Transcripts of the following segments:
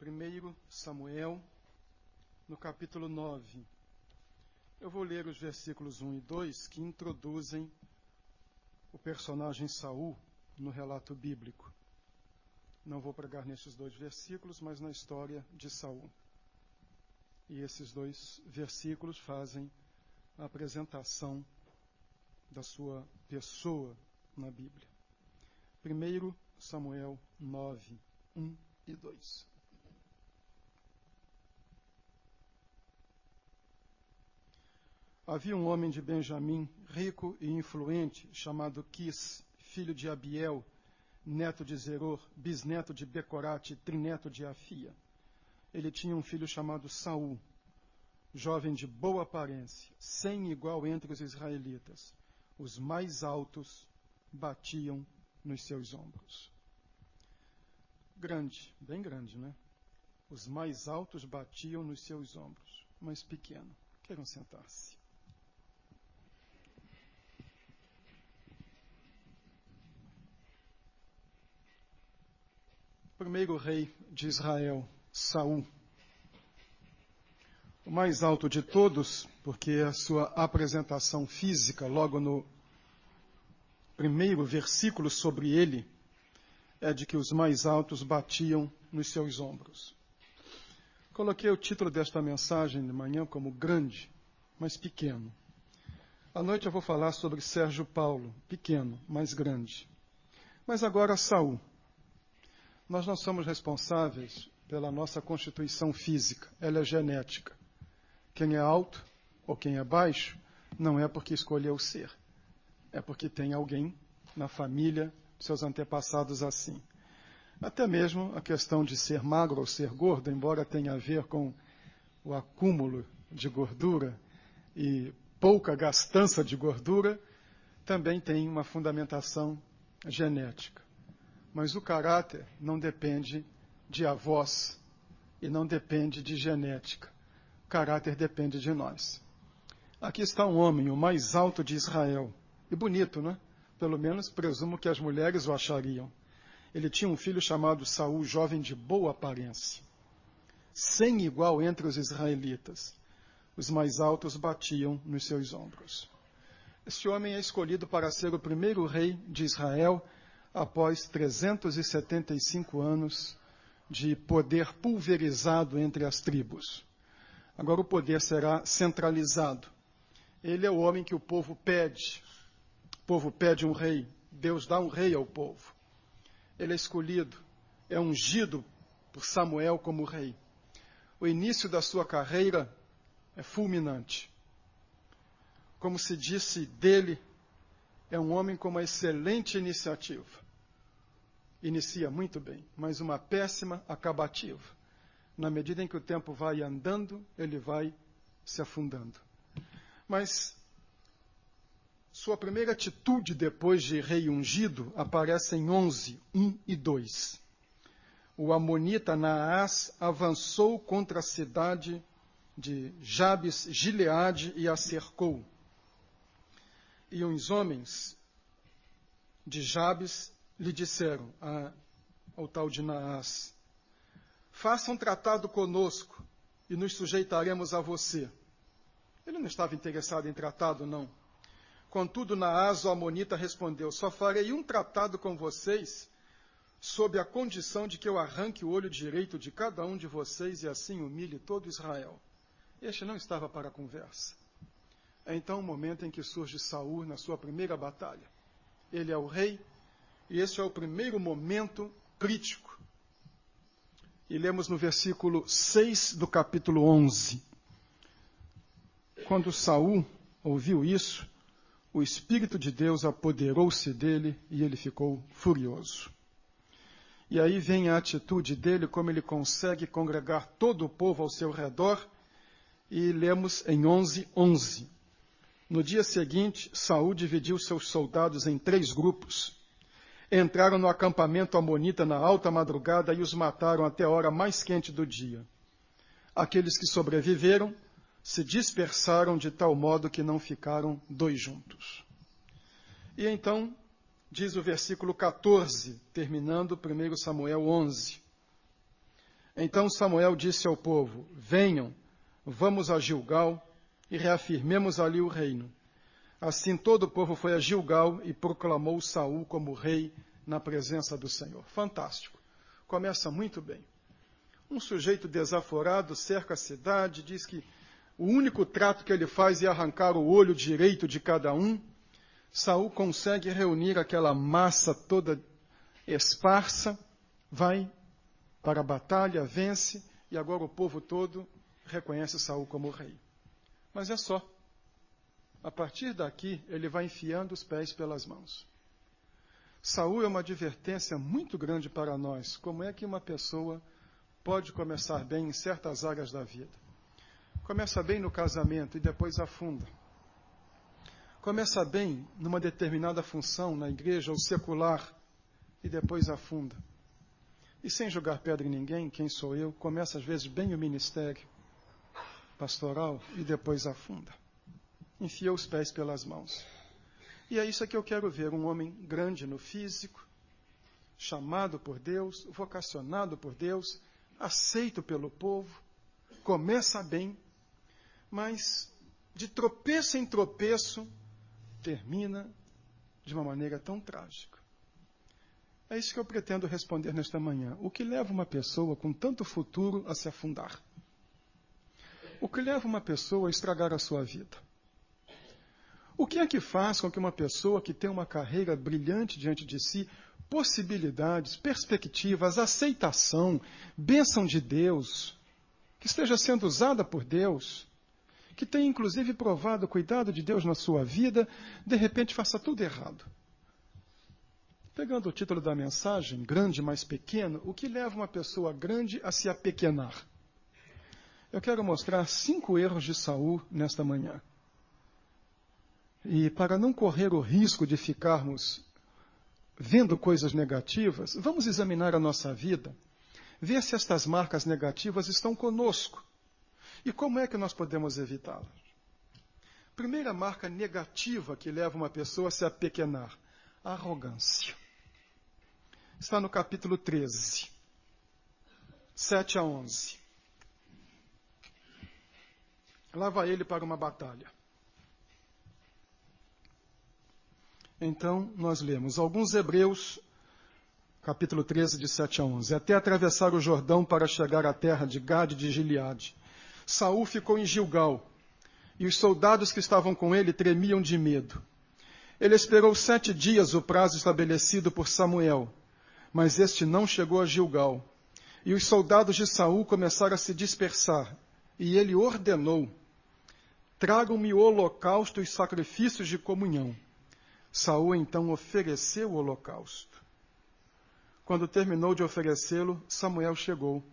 1 Samuel, no capítulo 9. Eu vou ler os versículos 1 e 2 que introduzem o personagem Saul no relato bíblico. Não vou pregar nestes dois versículos, mas na história de Saul. E esses dois versículos fazem a apresentação da sua pessoa na Bíblia. 1 Samuel 9, 1 e 2. Havia um homem de Benjamim, rico e influente, chamado Quis, filho de Abiel, neto de Zeror, bisneto de Becorate, trineto de Afia. Ele tinha um filho chamado Saul, jovem de boa aparência, sem igual entre os israelitas. Os mais altos batiam nos seus ombros. Grande, bem grande, né? Os mais altos batiam nos seus ombros, mas pequeno. Queiram sentar-se. Primeiro rei de Israel, Saul. O mais alto de todos, porque a sua apresentação física, logo no primeiro versículo sobre ele, é de que os mais altos batiam nos seus ombros. Coloquei o título desta mensagem de manhã como grande, mas pequeno. À noite eu vou falar sobre Sérgio Paulo, pequeno, mas grande. Mas agora Saul. Nós não somos responsáveis pela nossa constituição física, ela é genética. Quem é alto ou quem é baixo não é porque escolheu ser, é porque tem alguém na família, seus antepassados assim. Até mesmo a questão de ser magro ou ser gordo, embora tenha a ver com o acúmulo de gordura e pouca gastança de gordura, também tem uma fundamentação genética. Mas o caráter não depende de avós e não depende de genética. O caráter depende de nós. Aqui está um homem, o mais alto de Israel. E bonito, né? Pelo menos presumo que as mulheres o achariam. Ele tinha um filho chamado Saul, jovem de boa aparência, sem igual entre os israelitas. Os mais altos batiam nos seus ombros. Este homem é escolhido para ser o primeiro rei de Israel após 375 anos de poder pulverizado entre as tribos. Agora o poder será centralizado. Ele é o homem que o povo pede. O povo pede um rei. Deus dá um rei ao povo. Ele é escolhido, é ungido por Samuel como rei. O início da sua carreira é fulminante. Como se disse dele, é um homem com uma excelente iniciativa. Inicia muito bem, mas uma péssima acabativa. Na medida em que o tempo vai andando, ele vai se afundando. Mas sua primeira atitude depois de rei ungido aparece em 11, 1 e 2. O amonita Naás avançou contra a cidade de Jabes Gileade e a cercou. E uns homens de Jabes lhe disseram ao tal de Naás: faça um tratado conosco e nos sujeitaremos a você. Ele não estava interessado em tratado, não. Contudo, Naás, o amonita, respondeu: só farei um tratado com vocês sob a condição de que eu arranque o olho direito de cada um de vocês e assim humilhe todo Israel. Este não estava para a conversa. É então o momento em que surge Saul na sua primeira batalha. Ele é o rei e este é o primeiro momento crítico. E lemos no versículo 6 do capítulo 11. Quando Saul ouviu isso, o Espírito de Deus apoderou-se dele e ele ficou furioso. E aí vem a atitude dele, como ele consegue congregar todo o povo ao seu redor, e lemos em 11:11. No dia seguinte, Saul dividiu seus soldados em 3 grupos. Entraram no acampamento amonita na alta madrugada e os mataram até a hora mais quente do dia. Aqueles que sobreviveram se dispersaram de tal modo que não ficaram 2 juntos. E então, diz o versículo 14, terminando 1 Samuel 11. Então Samuel disse ao povo: venham, vamos a Gilgal e reafirmemos ali o reino. Assim todo o povo foi a Gilgal e proclamou Saul como rei na presença do Senhor. Fantástico. Começa muito bem. Um sujeito desaforado cerca a cidade, diz que o único trato que ele faz é arrancar o olho direito de cada um. Saul consegue reunir aquela massa toda esparsa, vai para a batalha, vence, e agora o povo todo reconhece Saul como rei. Mas é só. A partir daqui, ele vai enfiando os pés pelas mãos. Saul é uma advertência muito grande para nós. Como é que uma pessoa pode começar bem em certas áreas da vida? Começa bem no casamento e depois afunda. Começa bem numa determinada função na igreja ou secular e depois afunda. E sem jogar pedra em ninguém, quem sou eu, começa às vezes bem o ministério pastoral e depois afunda. Enfia os pés pelas mãos. E é isso que eu quero ver, um homem grande no físico, chamado por Deus, vocacionado por Deus, aceito pelo povo, começa bem, mas de tropeço em tropeço, termina de uma maneira tão trágica. É isso que eu pretendo responder nesta manhã. O que leva uma pessoa com tanto futuro a se afundar? O que leva uma pessoa a estragar a sua vida? O que é que faz com que uma pessoa que tem uma carreira brilhante diante de si, possibilidades, perspectivas, aceitação, bênção de Deus, que esteja sendo usada por Deus, que tenha inclusive provado o cuidado de Deus na sua vida, de repente faça tudo errado? Pegando o título da mensagem, grande mais pequeno, o que leva uma pessoa grande a se apequenar? Eu quero mostrar 5 erros de Saul nesta manhã. E para não correr o risco de ficarmos vendo coisas negativas, vamos examinar a nossa vida, ver se estas marcas negativas estão conosco. E como é que nós podemos evitá-las? Primeira marca negativa que leva uma pessoa a se apequenar: a arrogância. Está no capítulo 13, 7 a 11. Lá vai ele para uma batalha. Então, nós lemos alguns hebreus, capítulo 13, de 7 a 11. Até atravessar o Jordão para chegar à terra de Gade e de Gileade. Saul ficou em Gilgal, e os soldados que estavam com ele tremiam de medo. Ele esperou 7 dias o prazo estabelecido por Samuel, mas este não chegou a Gilgal. E os soldados de Saul começaram a se dispersar, e ele ordenou: tragam-me o holocausto e sacrifícios de comunhão. Saul então ofereceu o holocausto. Quando terminou de oferecê-lo, Samuel chegou,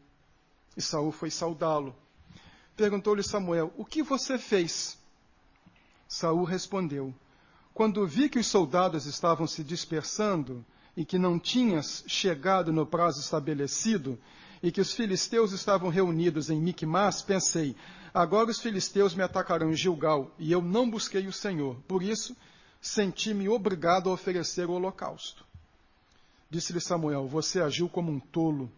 e Saul foi saudá-lo. Perguntou-lhe Samuel: o que você fez? Saul respondeu: quando vi que os soldados estavam se dispersando e que não tinhas chegado no prazo estabelecido e que os filisteus estavam reunidos em Micmas, pensei: agora os filisteus me atacarão em Gilgal, e eu não busquei o Senhor. Por isso, senti-me obrigado a oferecer o holocausto. Disse-lhe Samuel: você agiu como um tolo,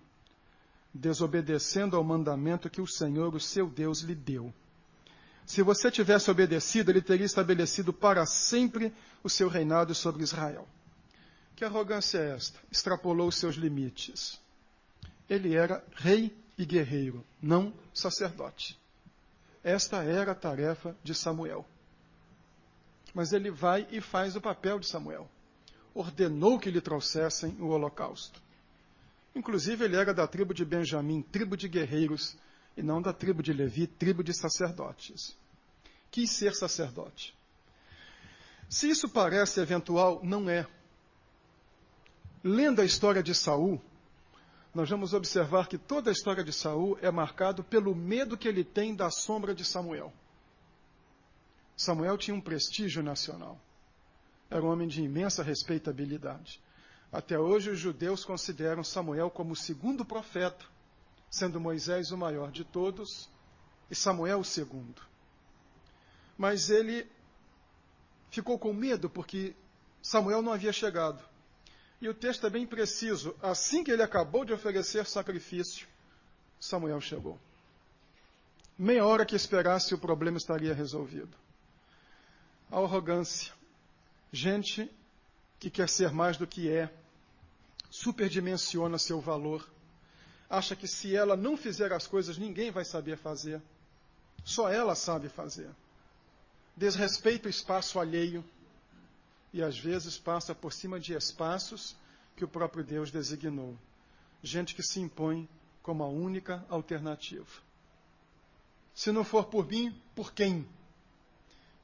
desobedecendo ao mandamento que o Senhor, o seu Deus, lhe deu. Se você tivesse obedecido, ele teria estabelecido para sempre o seu reinado sobre Israel. Que arrogância é esta? Extrapolou os seus limites. Ele era rei e guerreiro, não sacerdote. Esta era a tarefa de Samuel. Mas ele vai e faz o papel de Samuel. Ordenou que lhe trouxessem o holocausto. Inclusive, ele era da tribo de Benjamim, tribo de guerreiros, e não da tribo de Levi, tribo de sacerdotes. Quis ser sacerdote. Se isso parece eventual, não é. Lendo a história de Saul, nós vamos observar que toda a história de Saul é marcada pelo medo que ele tem da sombra de Samuel. Samuel tinha um prestígio nacional. Era um homem de imensa respeitabilidade. Até hoje, os judeus consideram Samuel como o segundo profeta, sendo Moisés o maior de todos e Samuel o segundo. Mas ele ficou com medo porque Samuel não havia chegado. E o texto é bem preciso. Assim que ele acabou de oferecer sacrifício, Samuel chegou. Meia hora que esperasse, o problema estaria resolvido. A arrogância. Gente que quer ser mais do que é, superdimensiona seu valor, acha que se ela não fizer as coisas, ninguém vai saber fazer. Só ela sabe fazer. Desrespeita o espaço alheio e, às vezes, passa por cima de espaços que o próprio Deus designou. Gente que se impõe como a única alternativa. Se não for por mim, por quem?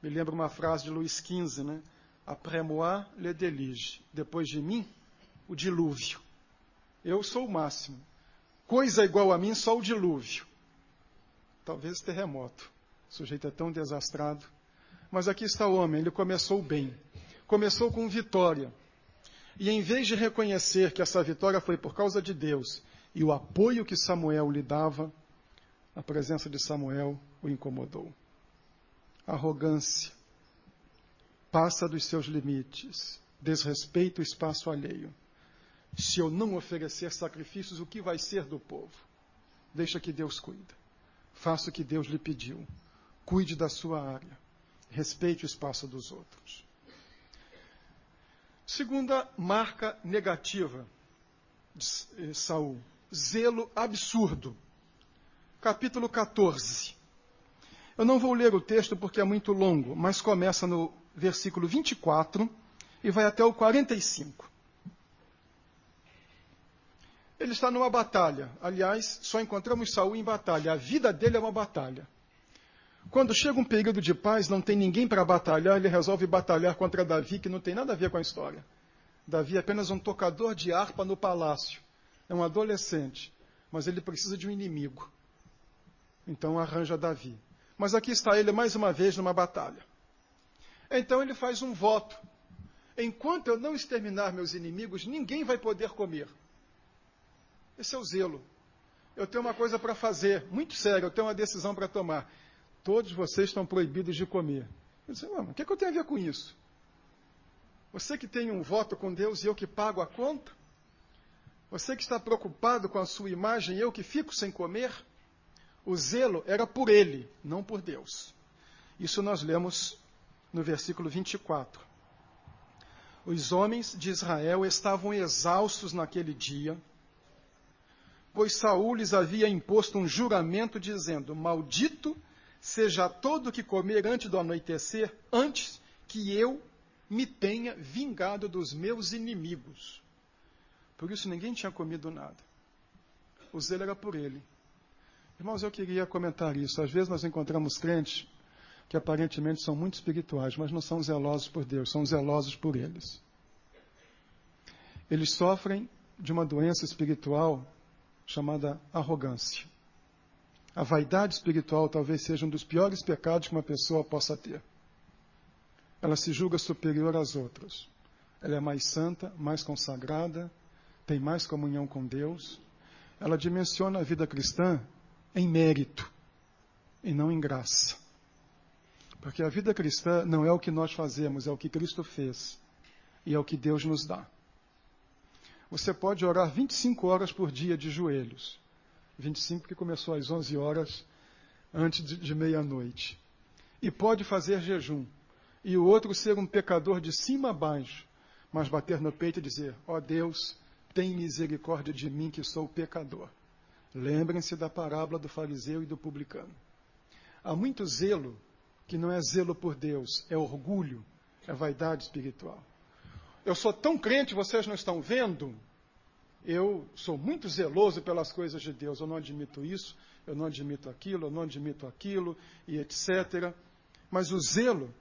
Me lembra uma frase de Luís XV, né? Après moi, le déluge. Depois de mim, o dilúvio. Eu sou o máximo. Coisa igual a mim, só o dilúvio. Talvez terremoto. O sujeito é tão desastrado. Mas aqui está o homem, ele começou bem. Começou com vitória. E em vez de reconhecer que essa vitória foi por causa de Deus e o apoio que Samuel lhe dava, a presença de Samuel o incomodou. Arrogância. Passa dos seus limites. Desrespeita o espaço alheio. Se eu não oferecer sacrifícios, o que vai ser do povo? Deixa que Deus cuida. Faça o que Deus lhe pediu. Cuide da sua área. Respeite o espaço dos outros. Segunda marca negativa de Saul. Zelo absurdo. Capítulo 14. Eu não vou ler o texto porque é muito longo, mas começa no versículo 24 e vai até o 45. Ele está numa batalha. Aliás, só encontramos Saul em batalha. A vida dele é uma batalha. Quando chega um período de paz, não tem ninguém para batalhar, ele resolve batalhar contra Davi, que não tem nada a ver com a história. Davi é apenas um tocador de harpa no palácio. É um adolescente, mas ele precisa de um inimigo. Então arranja Davi. Mas aqui está ele mais uma vez numa batalha. Então ele faz um voto. Enquanto eu não exterminar meus inimigos, ninguém vai poder comer. Esse é o zelo. Eu tenho uma coisa para fazer, muito séria, eu tenho uma decisão para tomar. Todos vocês estão proibidos de comer. Eu disse, o que eu tenho a ver com isso? Você que tem um voto com Deus e eu que pago a conta? Você que está preocupado com a sua imagem e eu que fico sem comer? O zelo era por ele, não por Deus. Isso nós lemos no versículo 24. Os homens de Israel estavam exaustos naquele dia, pois Saul lhes havia imposto um juramento dizendo, maldito seja todo que comer antes do anoitecer, antes que eu me tenha vingado dos meus inimigos. Por isso ninguém tinha comido nada. O zelo era por ele. Irmãos, eu queria comentar isso. Às vezes nós encontramos crentes que aparentemente são muito espirituais, mas não são zelosos por Deus, são zelosos por eles. Eles sofrem de uma doença espiritual chamada arrogância. A vaidade espiritual talvez seja um dos piores pecados que uma pessoa possa ter. Ela se julga superior às outras. Ela é mais santa, mais consagrada, tem mais comunhão com Deus. Ela dimensiona a vida cristã em mérito e não em graça. Porque a vida cristã não é o que nós fazemos, é o que Cristo fez. E é o que Deus nos dá. Você pode orar 25 horas por dia de joelhos. 25 que começou às 11 horas antes de meia-noite. E pode fazer jejum. E o outro ser um pecador de cima a baixo, mas bater no peito e dizer, ó Deus, tem misericórdia de mim que sou pecador. Lembrem-se da parábola do fariseu e do publicano. Há muito zelo que não é zelo por Deus, é orgulho, é vaidade espiritual. Eu sou tão crente, vocês não estão vendo? Eu sou muito zeloso pelas coisas de Deus. Eu não admito isso, eu não admito aquilo, eu não admito aquilo, e etc. Mas o zelo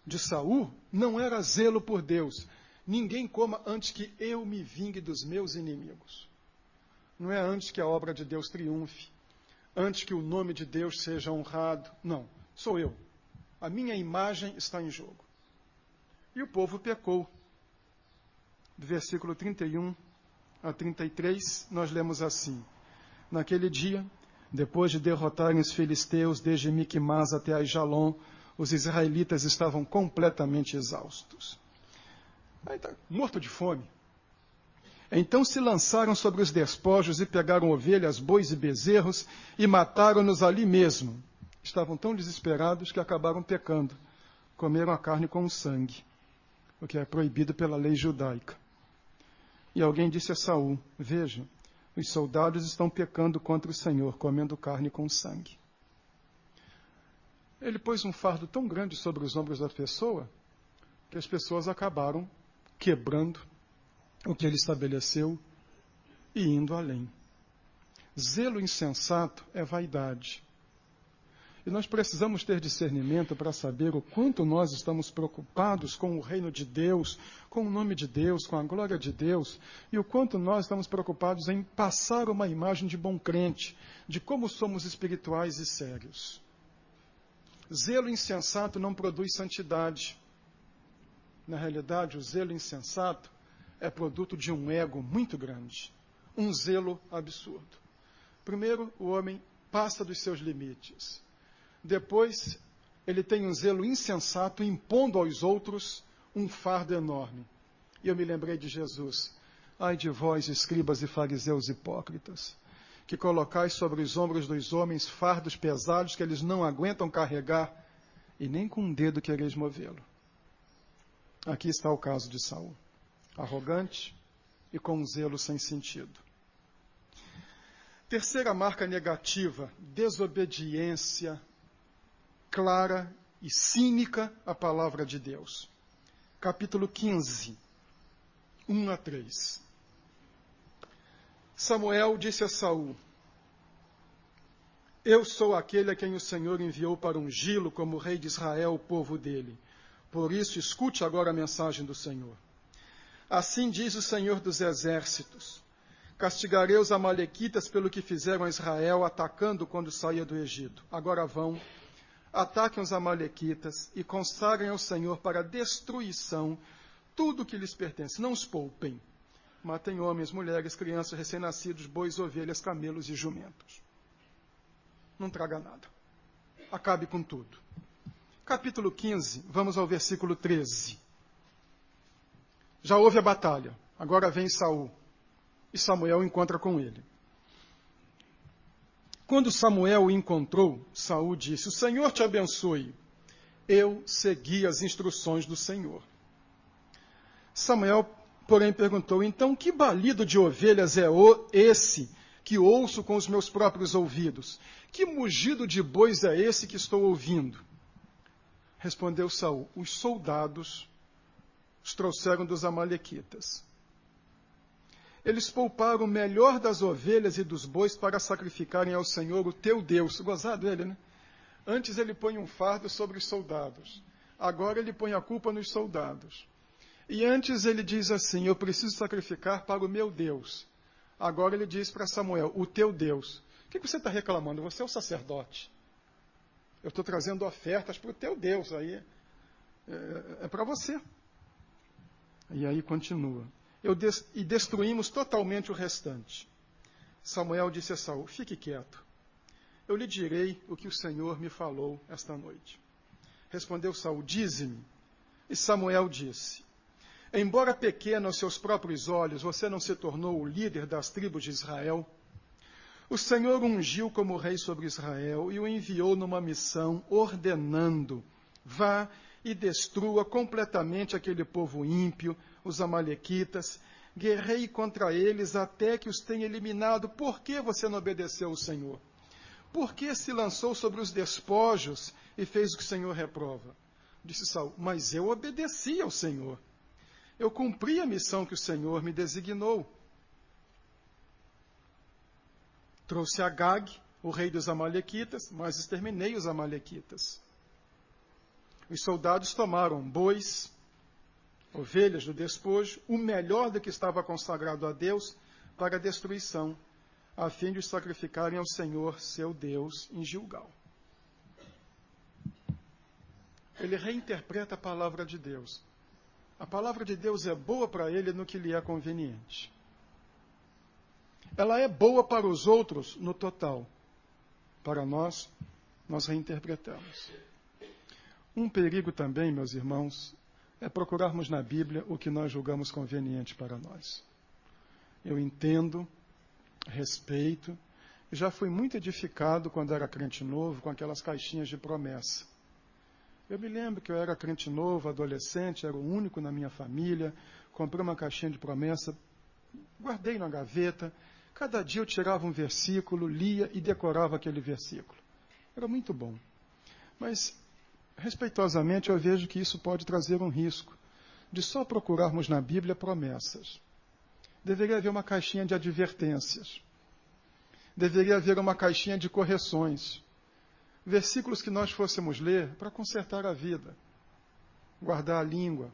de Saul não era zelo por Deus. Ninguém coma antes que eu me vingue dos meus inimigos. Não é antes que a obra de Deus triunfe, antes que o nome de Deus seja honrado. Não, sou eu. A minha imagem está em jogo. E o povo pecou. Do versículo 31 a 33, nós lemos assim. Naquele dia, depois de derrotarem os filisteus desde Miquimás até Aijalon, os israelitas estavam completamente exaustos. Aí está morto de fome. Então se lançaram sobre os despojos e pegaram ovelhas, bois e bezerros e mataram-nos ali mesmo. Estavam tão desesperados que acabaram pecando. Comeram a carne com o sangue, o que é proibido pela lei judaica. E alguém disse a Saul: veja, os soldados estão pecando contra o Senhor, comendo carne com sangue. Ele pôs um fardo tão grande sobre os ombros da pessoa que as pessoas acabaram quebrando o que ele estabeleceu e indo além. Zelo insensato é vaidade. E nós precisamos ter discernimento para saber o quanto nós estamos preocupados com o reino de Deus, com o nome de Deus, com a glória de Deus, e o quanto nós estamos preocupados em passar uma imagem de bom crente, de como somos espirituais e sérios. Zelo insensato não produz santidade. Na realidade, o zelo insensato é produto de um ego muito grande, um zelo absurdo. Primeiro, o homem passa dos seus limites. Depois, ele tem um zelo insensato, impondo aos outros um fardo enorme. E eu me lembrei de Jesus. Ai de vós, escribas e fariseus hipócritas, que colocais sobre os ombros dos homens fardos pesados que eles não aguentam carregar, e nem com um dedo quereis movê-lo. Aqui está o caso de Saul. Arrogante e com um zelo sem sentido. Terceira marca negativa, desobediência clara e cínica à palavra de Deus. Capítulo 15, 1-3. Samuel disse a Saul: eu sou aquele a quem o Senhor enviou para ungí-lo como rei de Israel, o povo dele. Por isso, escute agora a mensagem do Senhor. Assim diz o Senhor dos Exércitos: castigarei os amalequitas pelo que fizeram a Israel, atacando quando saía do Egito. Agora vão, ataquem os amalequitas e consagrem ao Senhor para destruição tudo o que lhes pertence. Não os poupem. Matem homens, mulheres, crianças, recém-nascidos, bois, ovelhas, camelos e jumentos. Não traga nada. Acabe com tudo. Capítulo 15, vamos ao versículo 13. Já houve a batalha. Agora vem Saul. E Samuel encontra com ele. Quando Samuel o encontrou, Saul disse: o Senhor te abençoe. Eu segui as instruções do Senhor. Samuel, porém, perguntou: então, que balido de ovelhas é esse que ouço com os meus próprios ouvidos? Que mugido de bois é esse que estou ouvindo? Respondeu Saul: os soldados os trouxeram dos amalequitas. Eles pouparam o melhor das ovelhas e dos bois para sacrificarem ao Senhor, o teu Deus. Gozado ele, né? Antes ele põe um fardo sobre os soldados. Agora ele põe a culpa nos soldados. E antes ele diz assim: eu preciso sacrificar para o meu Deus. Agora ele diz para Samuel: o teu Deus. O que você está reclamando? Você é o sacerdote. Eu estou trazendo ofertas para o teu Deus. Aí é para você. E aí continua. E destruímos totalmente o restante. Samuel disse a Saul: fique quieto. Eu lhe direi o que o Senhor me falou esta noite. Respondeu Saul: dize-me. E Samuel disse: embora pequeno aos seus próprios olhos, você não se tornou o líder das tribos de Israel? O Senhor ungiu como rei sobre Israel e o enviou numa missão, ordenando: vá e destrua completamente aquele povo ímpio, os amalequitas, guerreie contra eles até que os tenha eliminado. Por que você não obedeceu ao Senhor? Por que se lançou sobre os despojos e fez o que o Senhor reprova? Disse Saul: mas eu obedeci ao Senhor. Eu cumpri a missão que o Senhor me designou. Trouxe Agag, o rei dos amalequitas, mas exterminei os amalequitas. Os soldados tomaram bois, ovelhas do despojo, o melhor do que estava consagrado a Deus, para a destruição, a fim de os sacrificarem ao Senhor, seu Deus, em Gilgal. Ele reinterpreta a palavra de Deus. A palavra de Deus é boa para ele no que lhe é conveniente. Ela é boa para os outros no total. Para nós reinterpretamos. Um perigo também, meus irmãos, é procurarmos na Bíblia o que nós julgamos conveniente para nós. Eu entendo, respeito, e já fui muito edificado quando era crente novo com aquelas caixinhas de promessa. Eu me lembro que eu era crente novo, adolescente, era o único na minha família, comprei uma caixinha de promessa, guardei na gaveta, cada dia eu tirava um versículo, lia e decorava aquele versículo. Era muito bom. Mas, respeitosamente, eu vejo que isso pode trazer um risco de só procurarmos na Bíblia promessas. Deveria haver uma caixinha de advertências. Deveria haver uma caixinha de correções. Versículos que nós fôssemos ler para consertar a vida. Guardar a língua,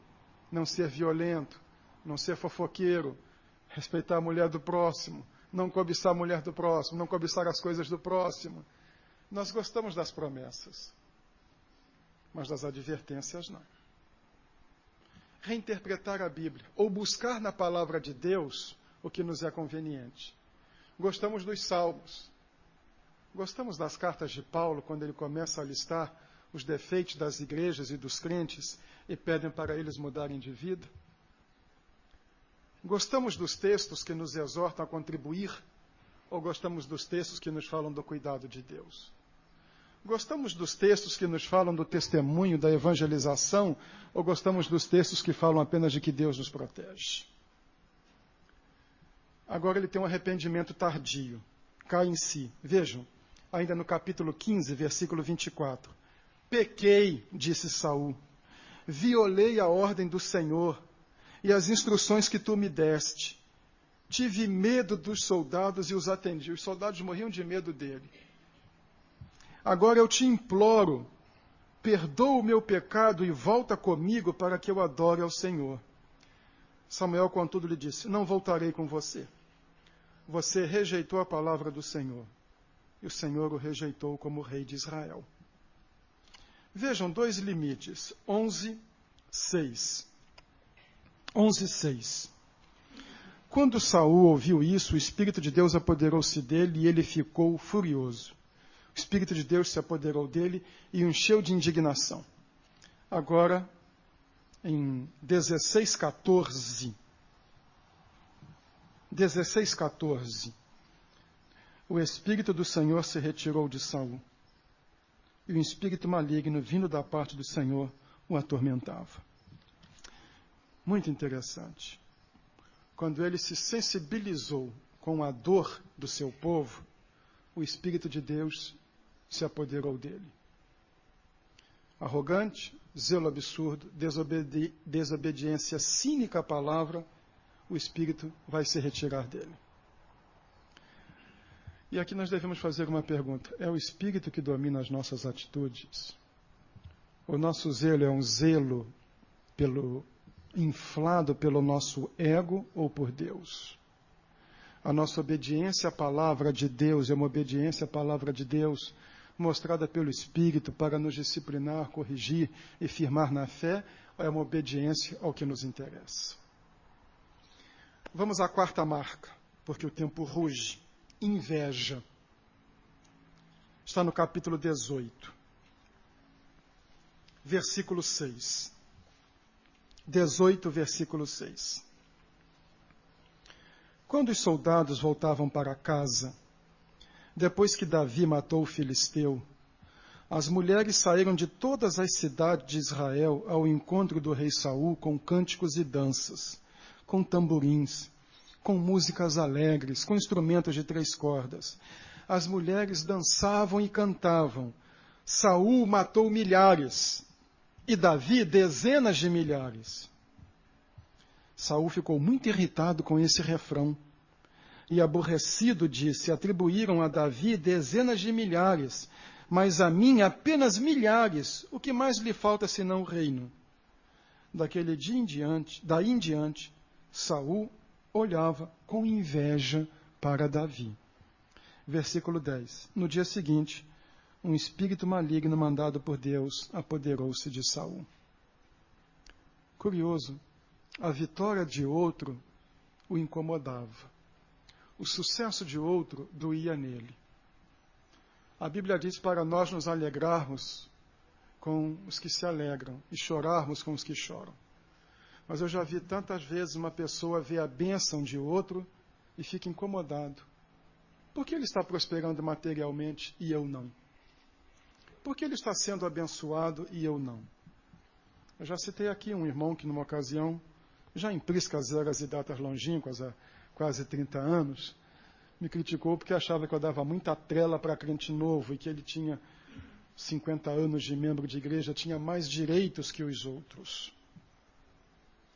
não ser violento, não ser fofoqueiro, respeitar a mulher do próximo, não cobiçar a mulher do próximo, não cobiçar as coisas do próximo. Nós gostamos das promessas, mas das advertências não. Reinterpretar a Bíblia, ou buscar na palavra de Deus o que nos é conveniente. Gostamos dos salmos. Gostamos das cartas de Paulo, quando ele começa a listar os defeitos das igrejas e dos crentes e pedem para eles mudarem de vida. Gostamos dos textos que nos exortam a contribuir, ou gostamos dos textos que nos falam do cuidado de Deus? Gostamos dos textos que nos falam do testemunho, da evangelização, ou gostamos dos textos que falam apenas de que Deus nos protege? Agora ele tem um arrependimento tardio, cai em si. Vejam, ainda no capítulo 15, versículo 24. Pequei, disse Saul, violei a ordem do Senhor e as instruções que tu me deste. Tive medo dos soldados e os atendi. Os soldados morriam de medo dele. Agora eu te imploro, perdoa o meu pecado e volta comigo para que eu adore ao Senhor. Samuel, contudo, lhe disse, não voltarei com você. Você rejeitou a palavra do Senhor. E o Senhor o rejeitou como rei de Israel. Vejam, dois limites. 11:6. 11:6. Quando Saul ouviu isso, o Espírito de Deus apoderou-se dele e ele ficou furioso. O Espírito de Deus se apoderou dele e o encheu de indignação. Agora, em 16:14, o Espírito do Senhor se retirou de Saul, e o espírito maligno, vindo da parte do Senhor, o atormentava. Muito interessante. Quando ele se sensibilizou com a dor do seu povo, o Espírito de Deus se apoderou dele. Arrogante, zelo absurdo, desobediência cínica à palavra, o Espírito vai se retirar dele. E aqui nós devemos fazer uma pergunta. É o Espírito que domina as nossas atitudes? O nosso zelo é um zelo inflado pelo nosso ego ou por Deus? A nossa obediência à palavra de Deus é uma obediência à palavra de Deus mostrada pelo Espírito para nos disciplinar, corrigir e firmar na fé, ou é uma obediência ao que nos interessa? Vamos à quarta marca, porque o tempo ruge. Inveja. Está no capítulo 18, versículo 6. 18, versículo 6. Quando os soldados voltavam para casa, depois que Davi matou o filisteu, as mulheres saíram de todas as cidades de Israel ao encontro do rei Saul com cânticos e danças, com tamborins, com músicas alegres, com instrumentos de 3 cordas. As mulheres dançavam e cantavam. Saul matou milhares e Davi dezenas de milhares. Saul ficou muito irritado com esse refrão e aborrecido disse, atribuíram a Davi dezenas de milhares, mas a mim apenas milhares. O que mais lhe falta senão o reino? Daí em diante, Saul olhava com inveja para Davi. Versículo 10. No dia seguinte, um espírito maligno mandado por Deus apoderou-se de Saul. Curioso, a vitória de outro o incomodava. O sucesso de outro doía nele. A Bíblia diz para nós nos alegrarmos com os que se alegram e chorarmos com os que choram. Mas eu já vi tantas vezes uma pessoa ver a bênção de outro e fica incomodado. Por que ele está prosperando materialmente e eu não? Por que ele está sendo abençoado e eu não? Eu já citei aqui um irmão que, numa ocasião, já em priscas eras e datas longínquas, há quase 30 anos, me criticou porque achava que eu dava muita trela para crente novo e que ele tinha 50 anos de membro de igreja, tinha mais direitos que os outros.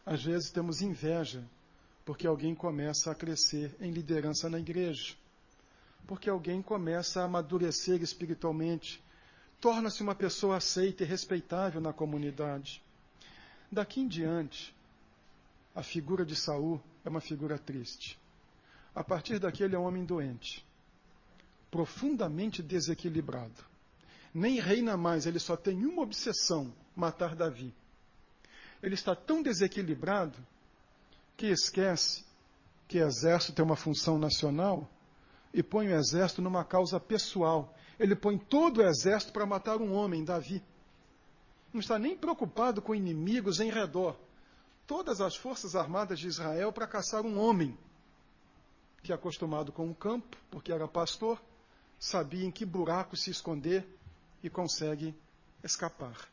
Às vezes temos inveja porque alguém começa a crescer em liderança na igreja, porque alguém começa a amadurecer espiritualmente, torna-se uma pessoa aceita e respeitável na comunidade. Daqui em diante, a figura de Saul é uma figura triste. A partir daqui ele é um homem doente, profundamente desequilibrado. Nem reina mais, ele só tem uma obsessão, matar Davi. Ele está tão desequilibrado que esquece que o exército tem uma função nacional e põe o exército numa causa pessoal. Ele põe todo o exército para matar um homem, Davi. Não está nem preocupado com inimigos em redor. Todas as forças armadas de Israel para caçar um homem que, acostumado com o campo, porque era pastor, sabia em que buraco se esconder e consegue escapar.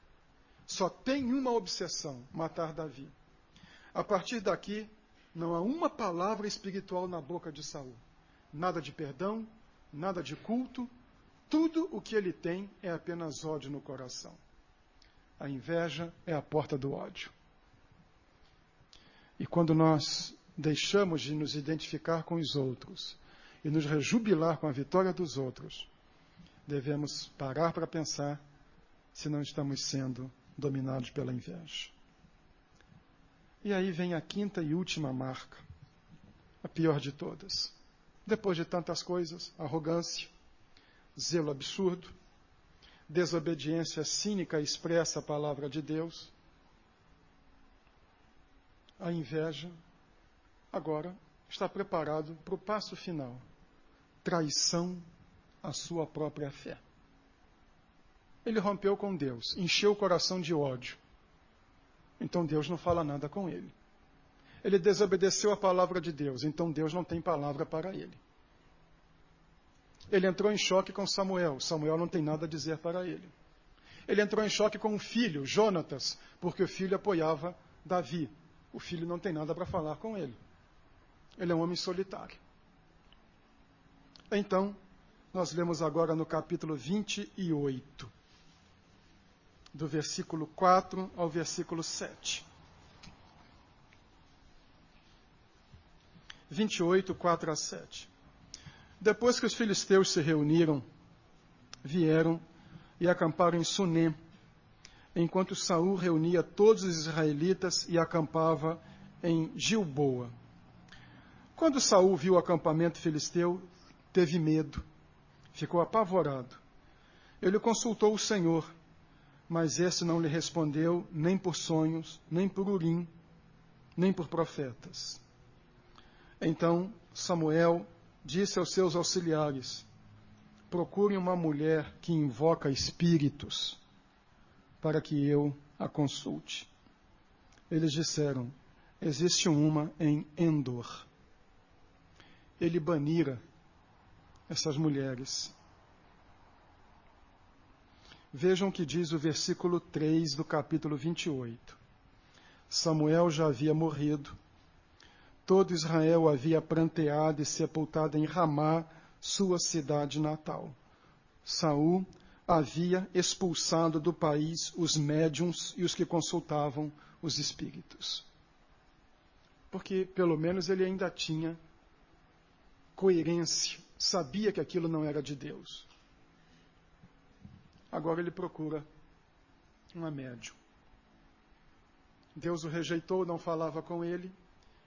Só tem uma obsessão, matar Davi. A partir daqui, não há uma palavra espiritual na boca de Saul. Nada de perdão, nada de culto. Tudo o que ele tem é apenas ódio no coração. A inveja é a porta do ódio. E quando nós deixamos de nos identificar com os outros e nos rejubilar com a vitória dos outros, devemos parar para pensar se não estamos sendo dominados pela inveja. E aí vem a quinta e última marca, a pior de todas. Depois de tantas coisas, arrogância, zelo absurdo, desobediência cínica expressa a palavra de Deus, a inveja, agora está preparado para o passo final, traição à sua própria fé. Ele rompeu com Deus, encheu o coração de ódio. Então Deus não fala nada com ele. Ele desobedeceu a palavra de Deus, então Deus não tem palavra para ele. Ele entrou em choque com Samuel, Samuel não tem nada a dizer para ele. Ele entrou em choque com o filho, Jonatas, porque o filho apoiava Davi. O filho não tem nada para falar com ele. Ele é um homem solitário. Então, nós lemos agora no capítulo 28, do versículo 4 ao versículo 7. 28, 4 a 7. Depois que os filisteus se reuniram, vieram e acamparam em Sunem, enquanto Saul reunia todos os israelitas e acampava em Gilboa. Quando Saul viu o acampamento filisteu, teve medo, ficou apavorado. Ele consultou o Senhor, mas esse não lhe respondeu nem por sonhos, nem por Urim, nem por profetas. Então Samuel disse aos seus auxiliares: procurem uma mulher que invoca espíritos, para que eu a consulte. Eles disseram: existe uma em Endor. Ele banira essas mulheres. Vejam o que diz o versículo 3 do capítulo 28. Samuel já havia morrido. Todo Israel havia pranteado e sepultado em Ramá, sua cidade natal. Saul havia expulsado do país os médiuns e os que consultavam os espíritos. Porque, pelo menos, ele ainda tinha coerência, sabia que aquilo não era de Deus. Agora ele procura uma médium. Deus o rejeitou, não falava com ele.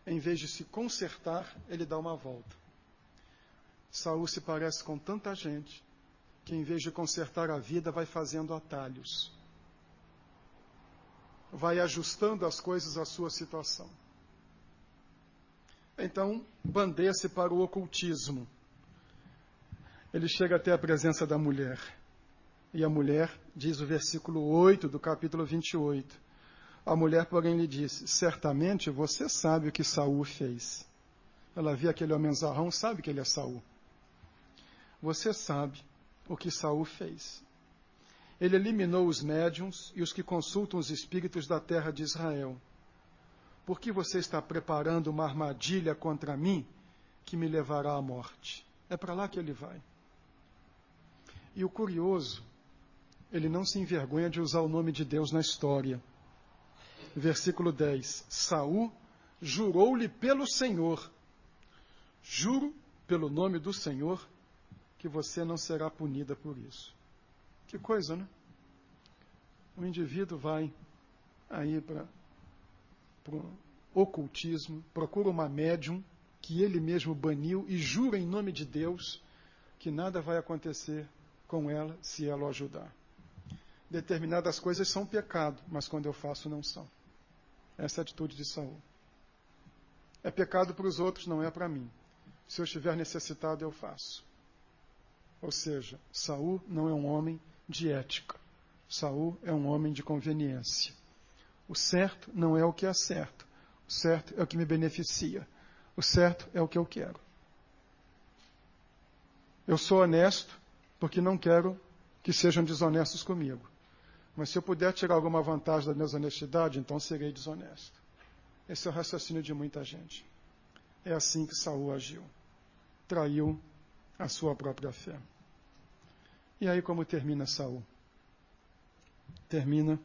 Em vez de se consertar, ele dá uma volta. Saul se parece com tanta gente que, em vez de consertar a vida, vai fazendo atalhos. Vai ajustando as coisas à sua situação. Então, bandeia-se para o ocultismo. Ele chega até a presença da mulher. E a mulher, diz o versículo 8 do capítulo 28, a mulher, porém, lhe disse: certamente você sabe o que Saul fez. Ela vê aquele homenzarrão, sabe que ele é Saul. Você sabe o que Saul fez. Ele eliminou os médiuns e os que consultam os espíritos da terra de Israel. Por que você está preparando uma armadilha contra mim que me levará à morte? É para lá que ele vai. E o curioso, ele não se envergonha de usar o nome de Deus na história. Versículo 10. Saul jurou-lhe pelo Senhor. Juro pelo nome do Senhor que você não será punida por isso. Que coisa, né? O indivíduo vai aí para o ocultismo, procura uma médium que ele mesmo baniu e jura em nome de Deus que nada vai acontecer com ela se ela o ajudar. Determinadas coisas são pecado, mas quando eu faço não são. Essa é a atitude de Saul. É pecado para os outros, não é para mim. Se eu estiver necessitado, eu faço. Ou seja, Saul não é um homem de ética. Saul é um homem de conveniência. O certo não é o que é certo. O certo é o que me beneficia. O certo é o que eu quero. Eu sou honesto porque não quero que sejam desonestos comigo. Mas se eu puder tirar alguma vantagem da minha honestidade, então serei desonesto. Esse é o raciocínio de muita gente. É assim que Saul agiu. Traiu a sua própria fé. E aí como termina Saul? Termina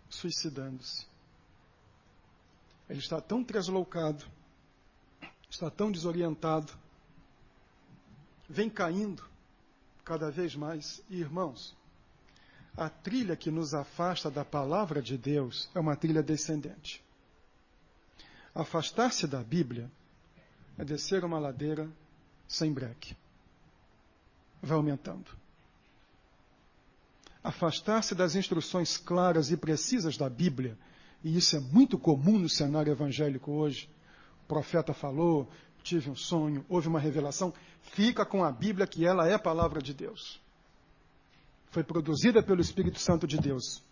suicidando-se. Ele está tão translocado, está tão desorientado, vem caindo cada vez mais. E, irmãos, a trilha que nos afasta da palavra de Deus é uma trilha descendente. Afastar-se da Bíblia é descer uma ladeira sem breque. Vai aumentando. Afastar-se das instruções claras e precisas da Bíblia, e isso é muito comum no cenário evangélico hoje. O profeta falou, tive um sonho, houve uma revelação. Fica com a Bíblia, que ela é a palavra de Deus. Foi produzida pelo Espírito Santo de Deus.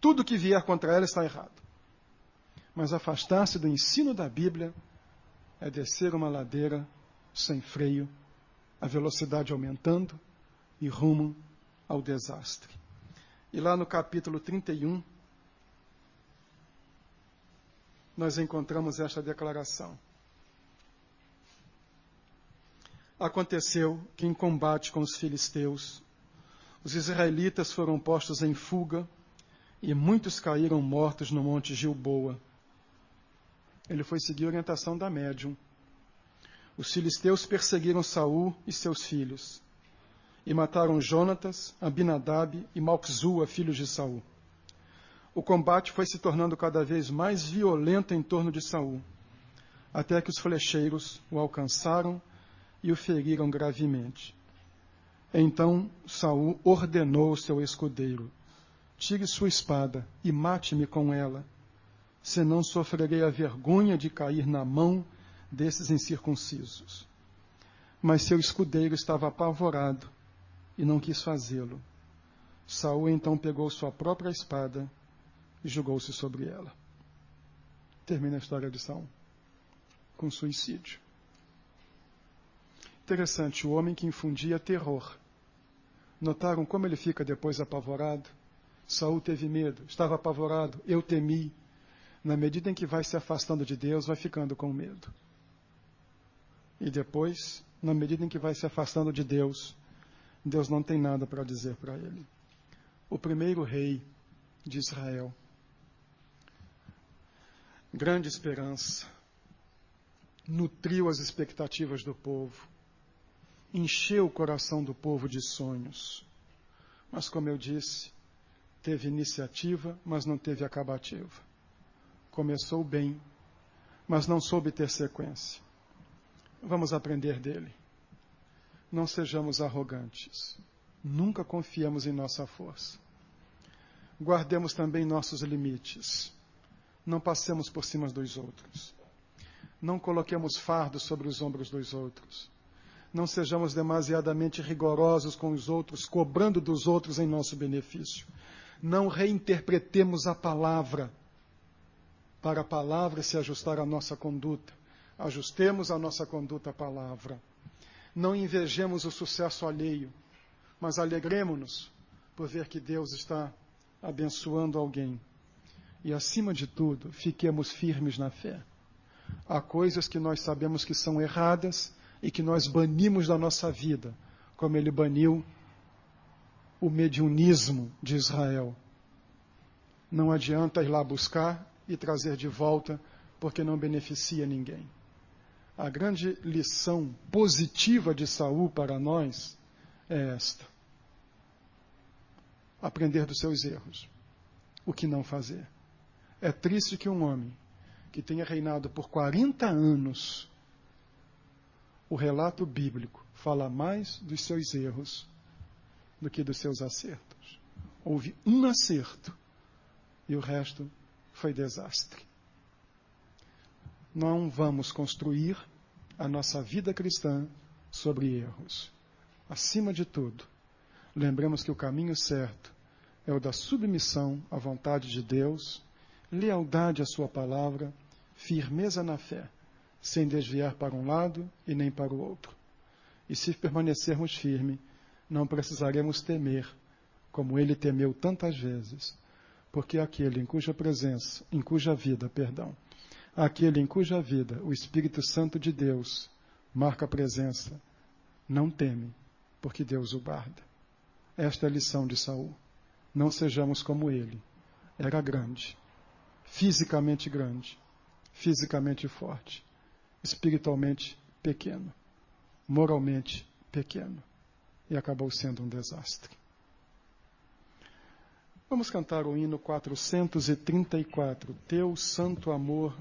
Tudo que vier contra ela está errado. Mas afastar-se do ensino da Bíblia é descer uma ladeira sem freio, a velocidade aumentando e rumo ao desastre. E lá no capítulo 31, nós encontramos esta declaração. Aconteceu que em combate com os filisteus, os israelitas foram postos em fuga e muitos caíram mortos no monte Gilboa. Ele foi seguir a orientação da médium. Os filisteus perseguiram Saul e seus filhos e mataram Jonatas, Abinadab e Malquizua, filhos de Saul. O combate foi se tornando cada vez mais violento em torno de Saul, até que os flecheiros o alcançaram e o feriram gravemente. Então Saul ordenou ao seu escudeiro: tire sua espada e mate-me com ela, senão sofrerei a vergonha de cair na mão desses incircuncisos. Mas seu escudeiro estava apavorado e não quis fazê-lo. Saul então pegou sua própria espada e jogou-se sobre ela. Termina a história de Saul com suicídio. Interessante, o homem que infundia terror. Notaram como ele fica depois apavorado? Saul teve medo, estava apavorado, eu temi. Na medida em que vai se afastando de Deus, vai ficando com medo. E depois, na medida em que vai se afastando de Deus, Deus não tem nada para dizer para ele. O primeiro rei de Israel. Grande esperança. Nutriu as expectativas do povo. Encheu o coração do povo de sonhos. Mas, como eu disse, teve iniciativa, mas não teve acabativa. Começou bem, mas não soube ter sequência. Vamos aprender dele. Não sejamos arrogantes. Nunca confiemos em nossa força. Guardemos também nossos limites. Não passemos por cima dos outros. Não coloquemos fardos sobre os ombros dos outros. Não sejamos demasiadamente rigorosos com os outros, cobrando dos outros em nosso benefício. Não reinterpretemos a palavra para a palavra se ajustar à nossa conduta. Ajustemos a nossa conduta à palavra. Não invejemos o sucesso alheio, mas alegremos-nos por ver que Deus está abençoando alguém. E, acima de tudo, fiquemos firmes na fé. Há coisas que nós sabemos que são erradas e que nós banimos da nossa vida, como ele baniu o mediunismo de Israel. Não adianta ir lá buscar e trazer de volta, porque não beneficia ninguém. A grande lição positiva de Saul para nós é esta: aprender dos seus erros, o que não fazer. É triste que um homem que tenha reinado por 40 anos, o relato bíblico fala mais dos seus erros do que dos seus acertos. Houve um acerto e o resto foi desastre. Não vamos construir a nossa vida cristã sobre erros. Acima de tudo, lembremos que o caminho certo é o da submissão à vontade de Deus, lealdade à sua palavra, firmeza na fé, sem desviar para um lado e nem para o outro. E se permanecermos firmes, não precisaremos temer, como ele temeu tantas vezes, porque aquele em cuja vida, aquele em cuja vida o Espírito Santo de Deus marca a presença, não teme, porque Deus o guarda. Esta é a lição de Saul. Não sejamos como ele. Era grande, fisicamente forte, espiritualmente pequeno, moralmente pequeno, e acabou sendo um desastre. Vamos cantar o hino 434, Teu Santo Amor